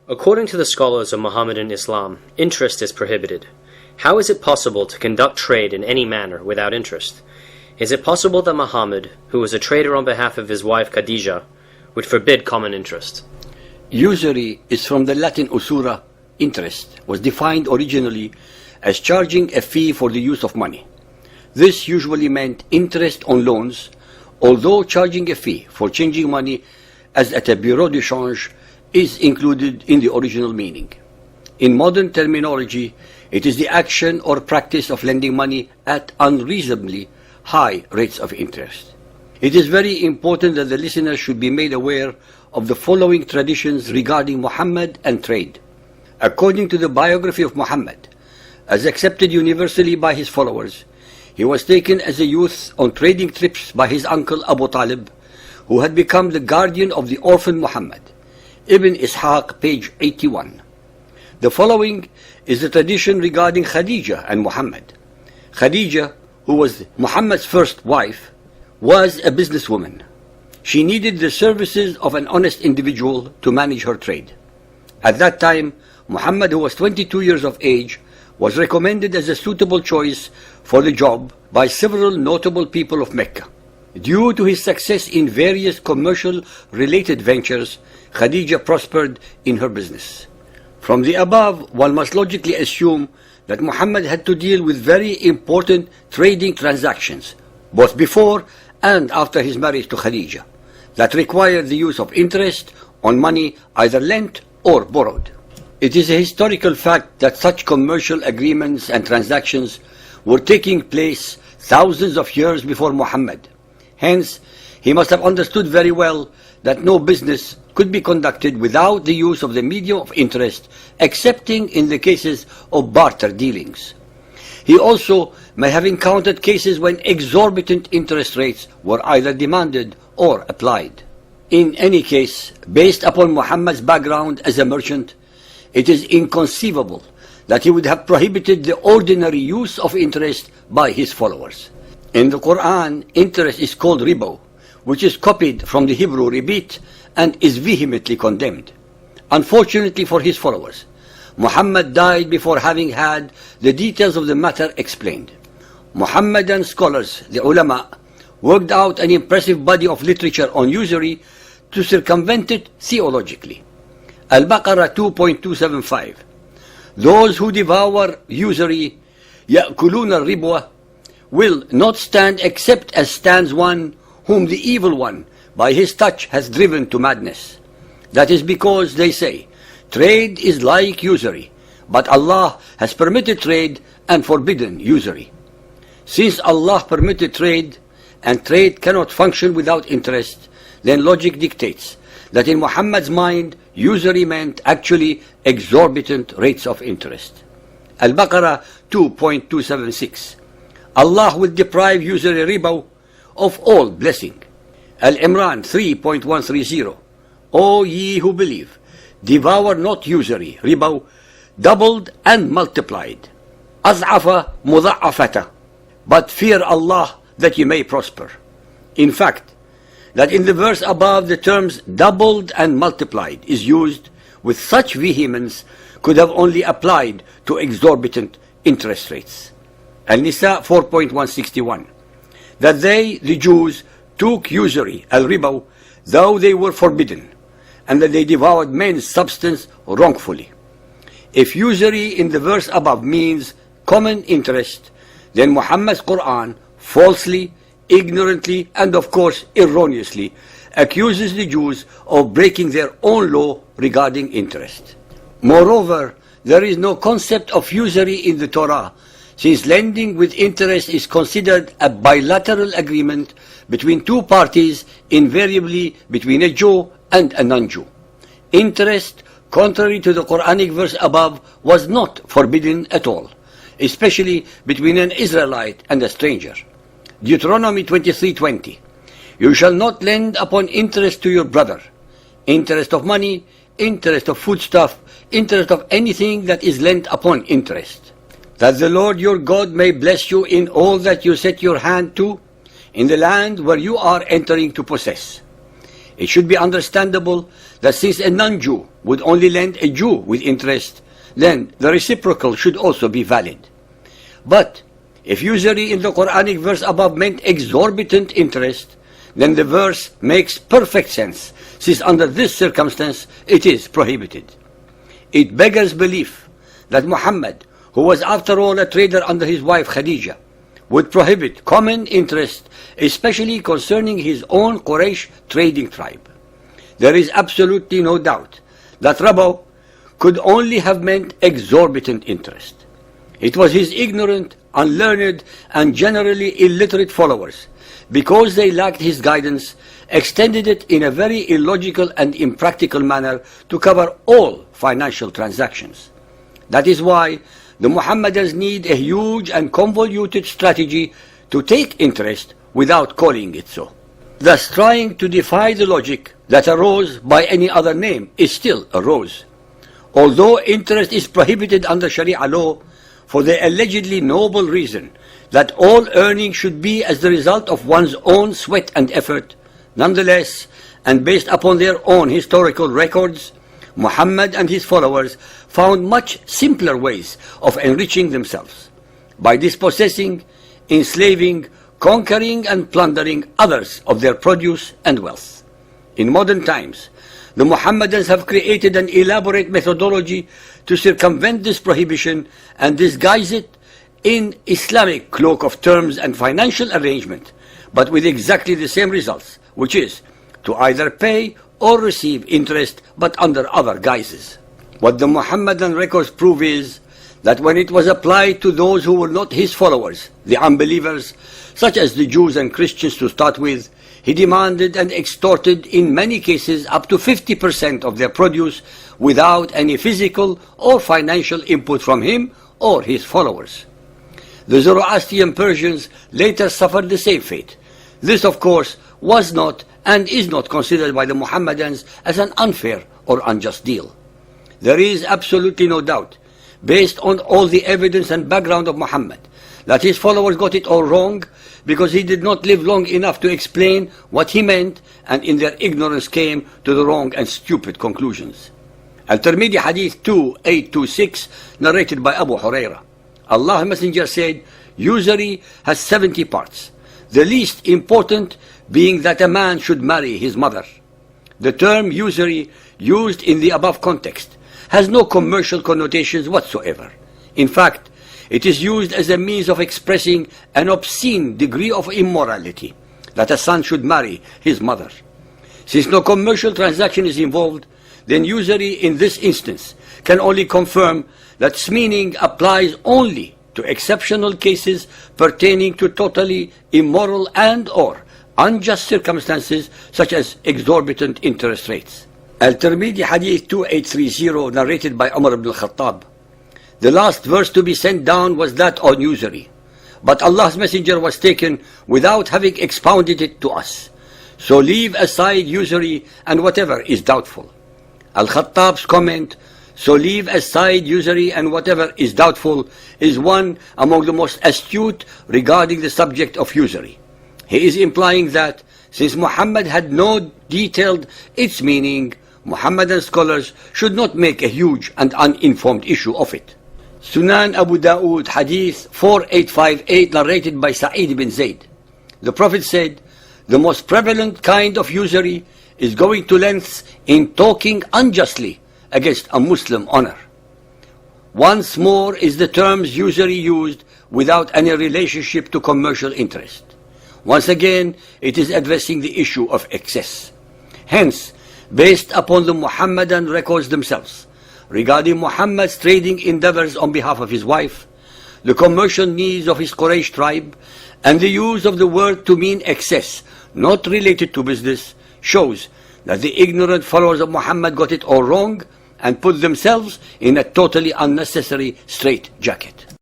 According to the scholars of Mohammedan Islam, interest is prohibited. How is it possible to conduct trade in any manner without interest? Is it possible that Muhammad, who was a trader on behalf of his wife Khadija, would forbid common interest? Usury is from the Latin usura, interest, was defined originally as charging a fee for the use of money. This usually meant interest on loans, although charging a fee for changing money as at a bureau de change is included in the original meaning. In modern terminology, it is the action or practice of lending money at unreasonably high rates of interest. It is very important that the listener should be made aware of the following traditions regarding Muhammad and trade. According to the biography of Muhammad, as accepted universally by his followers, he was taken as a youth on trading trips by his uncle Abu Talib, who had become the guardian of the orphan Muhammad. Ibn Ishaq, page 81. The following is the tradition regarding Khadija and Muhammad. Khadija, who was Muhammad's first wife, was a businesswoman. She needed the services of an honest individual to manage her trade. At that time, Muhammad, who was 22 years of age, was recommended as a suitable choice for the job by several notable people of Mecca. Due to his success in various commercial-related ventures, Khadija prospered in her business. From the above, one must logically assume that Muhammad had to deal with very important trading transactions, both before and after his marriage to Khadija, that required the use of interest on money either lent or borrowed. It is a historical fact that such commercial agreements and transactions were taking place thousands of years before Muhammad. Hence, he must have understood very well that no business could be conducted without the use of the medium of interest, excepting in the cases of barter dealings. He also may have encountered cases when exorbitant interest rates were either demanded or applied. In any case, based upon Muhammad's background as a merchant, it is inconceivable that he would have prohibited the ordinary use of interest by his followers. In the Quran, interest is called riba, which is copied from the Hebrew ribit and is vehemently condemned. Unfortunately for his followers, Muhammad died before having had the details of the matter explained. Muhammadan scholars, the ulama, worked out an impressive body of literature on usury to circumvent it theologically. Al-Baqarah 2.275. Those who devour usury, يأكلون الربوة, will not stand except as stands one whom the evil one by his touch has driven to madness. That is because, they say, trade is like usury, but Allah has permitted trade and forbidden usury. Since Allah permitted trade, and trade cannot function without interest, then logic dictates that in Muhammad's mind, usury meant actually exorbitant rates of interest. Al-Baqarah 2.276. Allah will deprive usury riba of all blessing. Al-Imran 3.130. O ye who believe, devour not usury, riba, doubled and multiplied. Az'afa mudha'afata. But fear Allah that you may prosper. In fact, that in the verse above the terms doubled and multiplied is used with such vehemence could have only applied to exorbitant interest rates. Al-Nisa 4.161. That they, the Jews, took usury, al-riba, though they were forbidden, and that they devoured men's substance wrongfully. If usury in the verse above means common interest, then Muhammad's Quran falsely, ignorantly, and of course erroneously accuses the Jews of breaking their own law regarding interest. Moreover, there is no concept of usury in the Torah, since lending with interest is considered a bilateral agreement between two parties, invariably between a Jew and a non-Jew. Interest, contrary to the Quranic verse above, was not forbidden at all, especially between an Israelite and a stranger. Deuteronomy 23:20. You shall not lend upon interest to your brother, interest of money, interest of foodstuff, interest of anything that is lent upon interest. That the Lord your God may bless you in all that you set your hand to, in the land where you are entering to possess. It should be understandable that since a non-Jew would only lend a Jew with interest, then the reciprocal should also be valid. But if usury in the Quranic verse above meant exorbitant interest, then the verse makes perfect sense, since under this circumstance it is prohibited. It beggars belief that Muhammad, who was after all a trader under his wife Khadija, would prohibit common interest, especially concerning his own Quraysh trading tribe. There is absolutely no doubt that Rabba could only have meant exorbitant interest. It was his ignorant, unlearned, and generally illiterate followers, because they lacked his guidance, extended it in a very illogical and impractical manner to cover all financial transactions. That is why the Muhammadans need a huge and convoluted strategy to take interest without calling it so. Thus, trying to defy the logic that a rose by any other name is still a rose. Although interest is prohibited under Sharia law for the allegedly noble reason that all earning should be as the result of one's own sweat and effort, nonetheless, and based upon their own historical records, Muhammad and his followers found much simpler ways of enriching themselves by dispossessing, enslaving, conquering and plundering others of their produce and wealth. In modern times, the Muhammadans have created an elaborate methodology to circumvent this prohibition and disguise it in Islamic cloak of terms and financial arrangement, but with exactly the same results, which is to either pay or receive interest but under other guises. What the Muhammadan records prove is that when it was applied to those who were not his followers, the unbelievers, such as the Jews and Christians to start with, he demanded and extorted in many cases up to 50% of their produce without any physical or financial input from him or his followers. The Zoroastrian Persians later suffered the same fate. This, of course, was not and is not considered by the Muhammadans as an unfair or unjust deal. There is absolutely no doubt, based on all the evidence and background of Muhammad, that his followers got it all wrong because he did not live long enough to explain what he meant, and in their ignorance came to the wrong and stupid conclusions. Al-Tirmidhi Hadith 2826, narrated by Abu Huraira. Allah's Messenger said, usury has 70 parts, the least important being that a man should marry his mother. The term usury, used in the above context, has no commercial connotations whatsoever. In fact, it is used as a means of expressing an obscene degree of immorality, that a son should marry his mother. Since no commercial transaction is involved, then usury in this instance can only confirm that its meaning applies only to exceptional cases pertaining to totally immoral and or unjust circumstances such as exorbitant interest rates. Al-Tirmidhi Hadith 2830, narrated by Umar ibn al-Khattab. The last verse to be sent down was that on usury, but Allah's Messenger was taken without having expounded it to us. So leave aside usury and whatever is doubtful. Al-Khattab's comment, so leave aside usury and whatever is doubtful, is one among the most astute regarding the subject of usury. He is implying that since Muhammad had not detailed its meaning, Muhammadan scholars should not make a huge and uninformed issue of it. Sunan Abu Dawood Hadith 4858, narrated by Sa'id bin Zayd. The Prophet said, the most prevalent kind of usury is going to lengths in talking unjustly against a Muslim honor. Once more is the terms usury used without any relationship to commercial interest. Once again, it is addressing the issue of excess. Hence, based upon the Muhammadan records themselves, regarding Muhammad's trading endeavors on behalf of his wife, the commercial needs of his Quraysh tribe, and the use of the word to mean excess, not related to business, shows that the ignorant followers of Muhammad got it all wrong and put themselves in a totally unnecessary straitjacket.